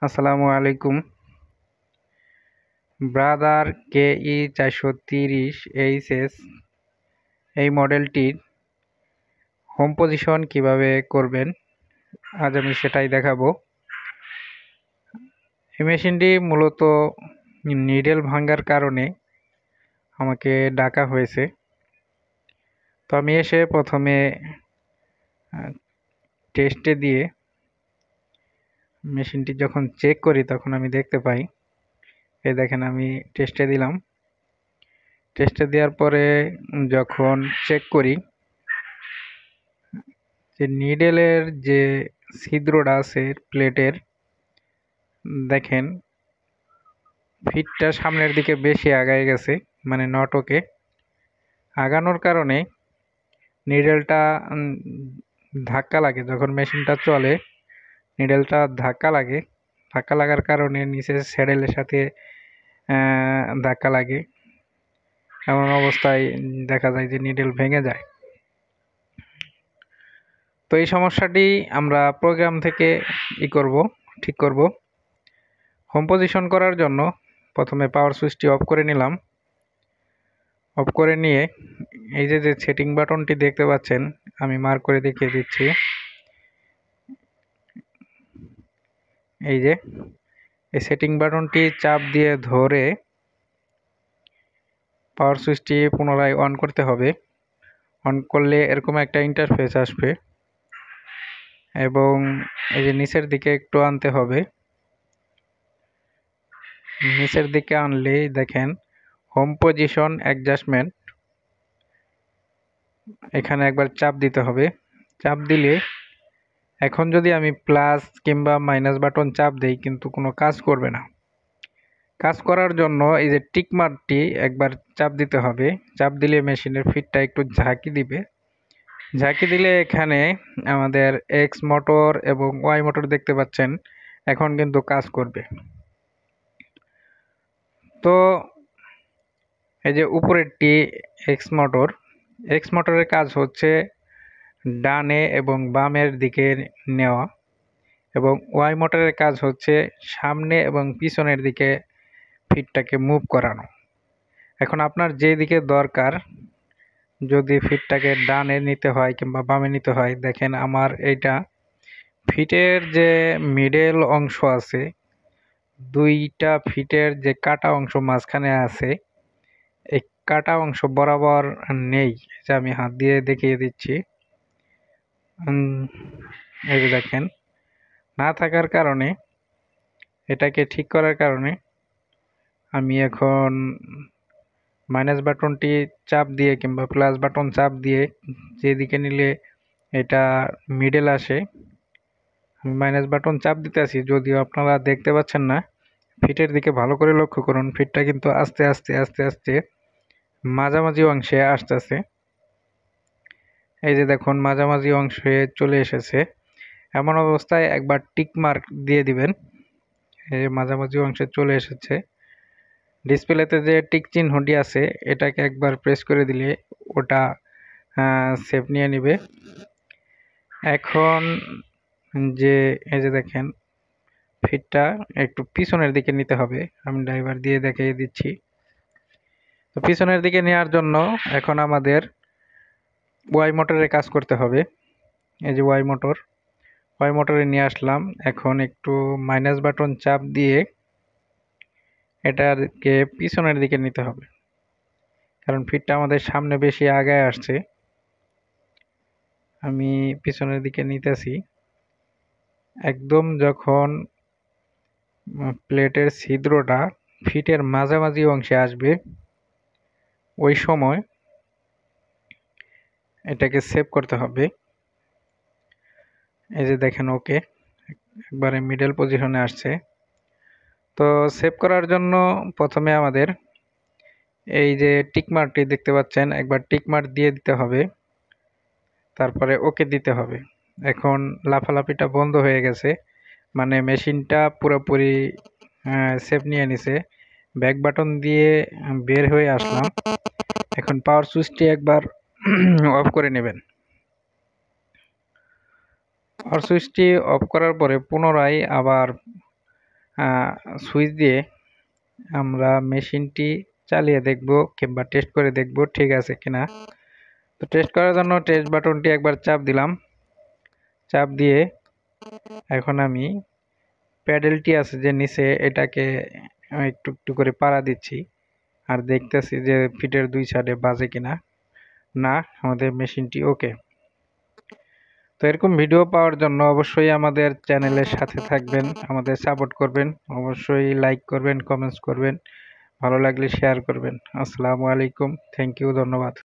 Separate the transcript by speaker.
Speaker 1: আসসালামু আলাইকুম। Brother KE 430 HS এই মডেলটির হোম পজিশন কিভাবে করবেন আজ আমি সেটাই দেখাবো। এই মেশিনটি মূলত নিডেল ভাঙার কারণে আমাকে ডাকা হয়েছে। তো আমি এসে প্রথমে টেস্টে দিয়ে মেশিনটি যখন চেক করি তখন আমি দেখতে পাই, এই দেখেন আমি টেস্টে দিলাম। টেস্টে দেওয়ার পরে যখন চেক করি যে নিডেলের যে ছিদ্রটা আছে প্লেটের, দেখেন ফিটটা সামনের দিকে বেশি আগায় গেছে, মানে নট ওকে। আগানোর কারণে নিডেলটা ধাক্কা লাগে, যখন মেশিনটা চলে নিডেলটা ধাক্কা লাগে। ধাক্কা লাগার কারণে নিচের স্যাডেলের সাথে ধাক্কা লাগে। এমন অবস্থায় দেখা যায় যে নিডেল ভেঙে যায়। তো এই সমস্যাটি আমরা প্রোগ্রাম থেকে ঠিক করব। হোম পজিশন করার জন্য প্রথমে পাওয়ার সুইচটি অফ করে নিলাম। অফ করে নিয়ে এই যে সেটিং বাটনটি দেখতে পাচ্ছেন, আমি মার্ক করে দেখিয়ে দিচ্ছি। এই যে এই সেটিং বাটনটি চাপ দিয়ে ধরে পাওয়ার সুইচটি পুনরায় অন করতে হবে। অন করলে এরকম একটা ইন্টারফেস আসবে এবং এই যে নিচের দিকে একটু আনতে হবে। নিচের দিকে আনলে দেখেন হোম পজিশন অ্যাডজাস্টমেন্ট, এখানে একবার চাপ দিতে হবে। চাপ দিলে এখন যদি আমি প্লাস কিংবা মাইনাস বাটন চাপ দেই কিন্তু কোনো কাজ করবে না। কাজ করার জন্য এই যে টিক মার্কটি একবার চাপ দিতে হবে। চাপ দিলে মেশিনের ফিটটা একটু ঝাঁকি দিবে। ঝাঁকি দিলে এখানে আমাদের এক্স মোটর এবং ওয়াই মোটর দেখতে পাচ্ছেন, এখন কিন্তু কাজ করবে। তো এই যে উপরেরটি এক্স মোটরের কাজ হচ্ছে ডানে এবং বামের দিকে নেওয়া, এবং ওয়াই মোটরের কাজ হচ্ছে সামনে এবং পিছনের দিকে ফিটটাকে মুভ করানো। এখন আপনার যে দিকে দরকার, যদি ফিটটাকে ডানে নিতে হয় কিংবা বামে নিতে হয়, দেখেন আমার এইটা ফিটের যে মিডল অংশ আছে, দুইটা ফিটের যে কাটা অংশ মাঝখানে আছে, এই কাটা অংশ বরাবর নেই। যে আমি হাত দিয়ে দেখিয়ে দিচ্ছি, এই যে দেখেন না থাকার কারণে, এটাকে ঠিক করার কারণে আমি এখন মাইনাস বাটনটি চাপ দিয়ে কিংবা প্লাস বাটন চাপ দিয়ে যেদিকে নিলে এটা মিডল আসে, আমি মাইনাস বাটন চাপ দিতেছি। যদিও আপনারা দেখতে পাচ্ছেন না, ফিটের দিকে ভালো করে লক্ষ্য করুন, ফিটটা কিন্তু আস্তে আস্তে আস্তে আস্তে মাঝামাঝি অংশে আসতেছে। এই যে দেখুন মাঝামাঝি অংশে চলে এসেছে। এমন অবস্থায় একবার টিক মার্ক দিয়ে দিবেন। এই যে মাঝামাঝি অংশে চলে এসেছে। ডিসপ্লেতে যে টিক চিহ্নটি আছে এটাকে একবার প্রেস করে দিলে ওটা সেভ নিয়ে নিবে। এখন যে এই যে দেখেন ফিটটা একটু পিছনের দিকে নিতে হবে, আমি ড্রাইভার দিয়ে দেখিয়ে দিচ্ছি। তো পিছনের দিকে নেওয়ার জন্য এখন আমাদের ওয়াই মোটরে কাজ করতে হবে। এই যে ওয়াই মোটরে নিয়ে আসলাম। এখন একটু মাইনাস বাটন চাপ দিয়ে এটাকে পিছনের দিকে নিতে হবে, কারণ ফিটটা আমাদের সামনে বেশি আগায় আসছে। আমি পিছনের দিকে নিতেছি। একদম যখন প্লেটের ছিদ্রটা ফিটের মাঝামাঝি অংশে আসবে, ওই সময় এটাকে সেভ করতে হবে। এই যে দেখেন ওকে, একবারে মিডল পজিশনে আসছে। তো সেভ করার জন্য প্রথমে আমাদের এই যে টিক মার্কটি দেখতে পাচ্ছেন, একবার টিক মার্ক দিয়ে দিতে হবে, তারপরে ওকে দিতে হবে। এখন লাফালাফিটা বন্ধ হয়ে গেছে, মানে মেশিনটা পুরোপুরি সেভ নিয়ে নিছে। ব্যাক বাটন দিয়ে বের হয়ে আসলাম। এখন পাওয়ার সুইচটি একবার অফ করে নেবেন। পাওয়ার সুইচটি অফ করার পরে পুনরায় আবার সুইচ দিয়ে আমরা মেশিনটি চালিয়ে দেখব কিংবা টেস্ট করে দেখব ঠিক আছে কিনা। তো টেস্ট করার জন্য টেস্ট বাটনটি একবার চাপ দিলাম। চাপ দিয়ে এখন আমি প্যাডেলটি আছে যে নিচে এটাকে একটু একটু করে পাড়া দিচ্ছি আর দেখতেছি যে ফিটের দুই সাইডে বাজে কিনা। না, আমাদের মেশিনটি ওকে। তো এরকম ভিডিও পাওয়ার জন্য অবশ্যই আমাদের চ্যানেলের সাথে থাকবেন, আমাদের সাপোর্ট করবেন, অবশ্যই লাইক করবেন, কমেন্টস করবেন, ভালো লাগলে শেয়ার করবেন। আসসালামু আলাইকুম, থ্যাংক ইউ, ধন্যবাদ।